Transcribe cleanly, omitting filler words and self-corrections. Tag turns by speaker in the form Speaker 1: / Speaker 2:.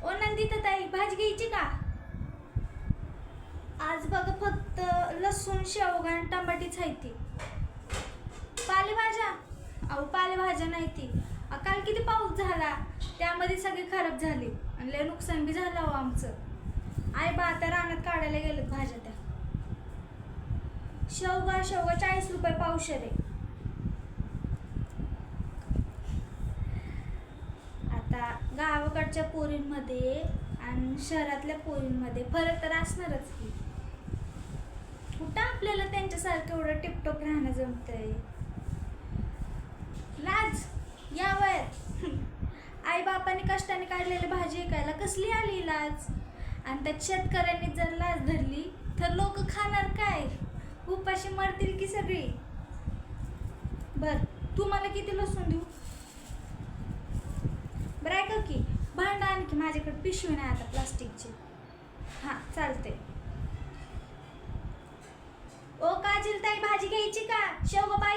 Speaker 1: ओ नंदिता ताई, भाजी घ्यायची का? आज बघा फक्त लसूण, शेवगा आणि टमाटीच आहे ती. पालेभाज्या? अहो पालेभाज्या नाही ती. काल किती पाऊस झाला, त्यामध्ये सगळी खराब झाली आणि लय नुकसान बी झालं हो आमचं. आई बा आता रानात काढायला गेलेत भाज्या त्या. शेवगा 40 रुपये पावशेर आहे. आता गावाकडच्या पोरींमध्ये आणि शहरातल्या पोरींमध्ये फरक तर असणारच की. कुठं आपल्याला त्यांच्यासारखं एवढं टिपटॉप राहणं जमतंय. लाज या वयात आई बापाने कष्टाने काढलेली भाजी ऐकायला कसली आली लाज. आणि त्यात शेतकऱ्यांनी जर लाज धरली तर लोक खाणार काय? उपाशी मरतील की सगळी. बर तुम्हाला किती लसूण देऊ? बरं ऐका की, भांडा आणखी माझ्याकडे पिशवी नाही आता प्लास्टिकची. हां चालते. ओ काजल ताई, भाजी घ्यायची का? शेवगा पाहिजे